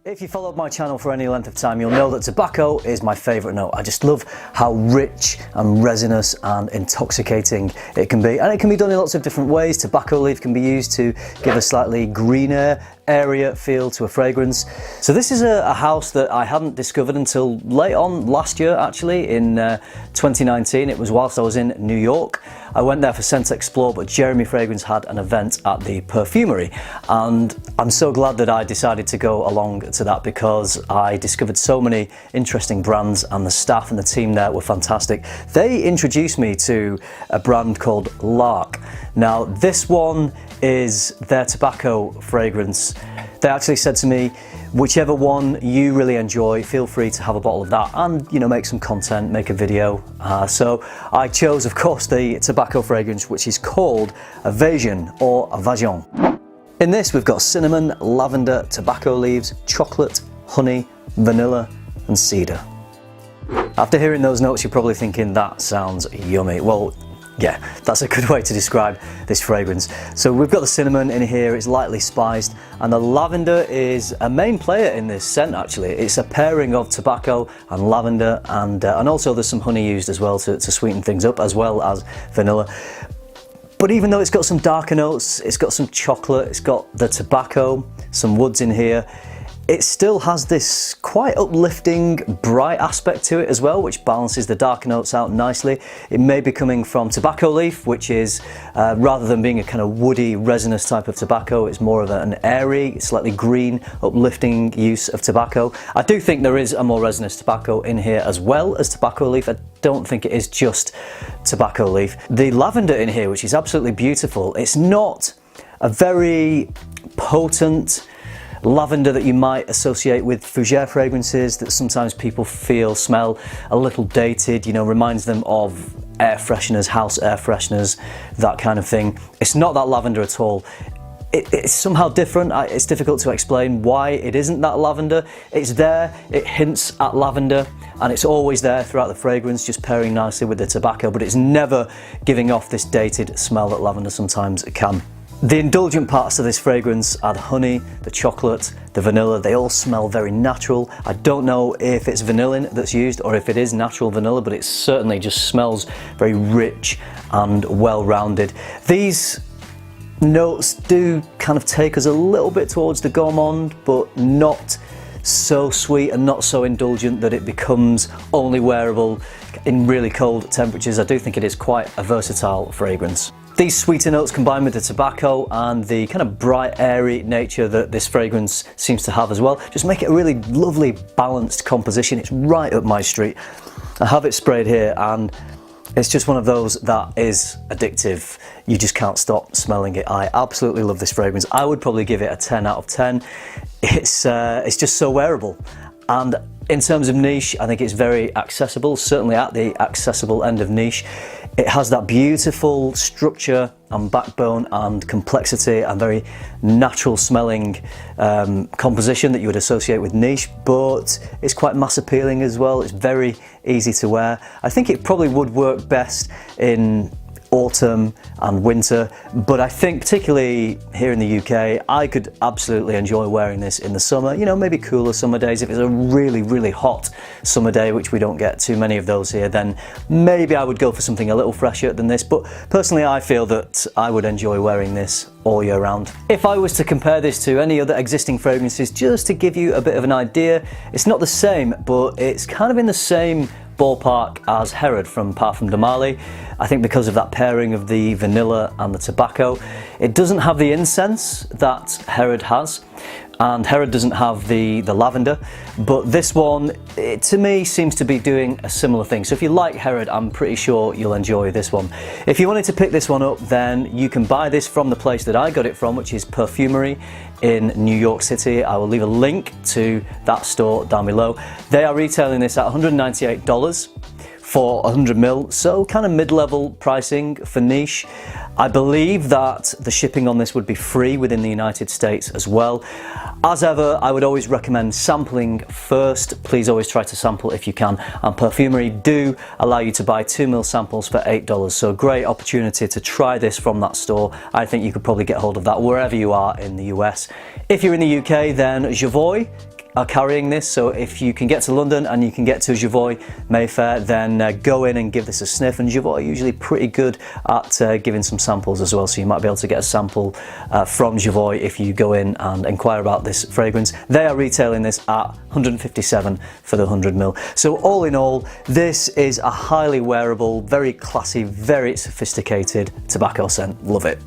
If you followed my channel for any length of time, you'll know that tobacco is my favourite note. I just love how rich and resinous and intoxicating it can be. And it can be done in lots of different ways. Tobacco leaf can be used to give a slightly greener area feel to a fragrance. So this is a house that I hadn't discovered until late on last year, actually, in 2019. It was whilst I was in New York. I went there for Scent Explore, but Jeremy Fragrance had an event at the Perfumery, and I'm so glad that I decided to go along to that because I discovered so many interesting brands, and the staff and the team there were fantastic. They introduced me to a brand called L'Arc. Now this one is their tobacco fragrance. They actually said to me, whichever one you really enjoy, feel free to have a bottle of that and, you know, make some content, make a video. So I chose, of course, the tobacco fragrance, which is called Evasion or Evasion. In this, we've got cinnamon, lavender, tobacco leaves, chocolate, honey, vanilla, and cedar. After hearing those notes, you're probably thinking that sounds yummy. Well, yeah, that's a good way to describe this fragrance. So we've got the cinnamon in here, it's lightly spiced, and the lavender is a main player in this scent actually. It's a pairing of tobacco and lavender, and also there's some honey used as well to sweeten things up, as well as vanilla. But even though it's got some darker notes, it's got some chocolate, it's got the tobacco, some woods in here, it still has this quite uplifting, bright aspect to it as well, which balances the darker notes out nicely. It may be coming from tobacco leaf, which is, rather than being a kind of woody, resinous type of tobacco, it's more of an airy, slightly green, uplifting use of tobacco. I do think there is a more resinous tobacco in here as well as tobacco leaf. I don't think it is just tobacco leaf. The lavender in here, which is absolutely beautiful, it's not a very potent lavender that you might associate with fougere fragrances that sometimes people smell a little dated, you know, reminds them of air fresheners, house air fresheners, that kind of thing. It's not that lavender at all. It's somehow different. It's difficult to explain why it isn't that lavender. It's there, it hints at lavender, and it's always there throughout the fragrance, just pairing nicely with the tobacco, but it's never giving off this dated smell that lavender sometimes can. The indulgent parts of this fragrance are the honey, the chocolate, the vanilla. They all smell very natural. I don't know if it's vanillin that's used or if it is natural vanilla, but it certainly just smells very rich and well-rounded. These notes do kind of take us a little bit towards the gourmand, but not so sweet and not so indulgent that it becomes only wearable in really cold temperatures. I do think it is quite a versatile fragrance. These sweeter notes combined with the tobacco and the kind of bright, airy nature that this fragrance seems to have as well just make it a really lovely, balanced composition. It's right up my street. I have it sprayed here and it's just one of those that is addictive. You just can't stop smelling it. I absolutely love this fragrance. I would probably give it a 10 out of 10. It's just so wearable. And in terms of niche, I think it's very accessible, certainly at the accessible end of niche. It has that beautiful structure and backbone and complexity and very natural smelling composition that you would associate with niche, but it's quite mass appealing as well. It's very easy to wear. I think it probably would work best in autumn and winter, but I think particularly here in the UK, I could absolutely enjoy wearing this in the summer, you know, maybe cooler summer days. If it's a really, really hot summer day, which we don't get too many of those here, then maybe I would go for something a little fresher than this, but personally I feel that I would enjoy wearing this all year round. If I was to compare this to any other existing fragrances, just to give you a bit of an idea, it's not the same, but it's kind of in the same ballpark as Herod from Parfums de Marly. I think because of that pairing of the vanilla and the tobacco. It doesn't have the incense that Herod has, and Herod doesn't have the lavender, but this one, to me, seems to be doing a similar thing. So if you like Herod, I'm pretty sure you'll enjoy this one. If you wanted to pick this one up, then you can buy this from the place that I got it from, which is Perfumery in New York City. I will leave a link to that store down below. They are retailing this at $198 for 100ml, so kind of mid-level pricing for niche. I believe that the shipping on this would be free within the United States as well. As ever, I would always recommend sampling first. Please always try to sample if you can, and Perfumery do allow you to buy 2ml samples for $8, so a great opportunity to try this from that store. I think you could probably get hold of that wherever you are in the US. If you're in the UK, then Javoy are carrying this, so if you can get to London and you can get to Javoy Mayfair, then go in and give this a sniff. And Javoy are usually pretty good at giving some samples as well, so you might be able to get a sample from Javoy if you go in and inquire about this fragrance. They are retailing this at 157 for the 100ml. So all in all, this is a highly wearable, very classy, very sophisticated tobacco scent. Love it.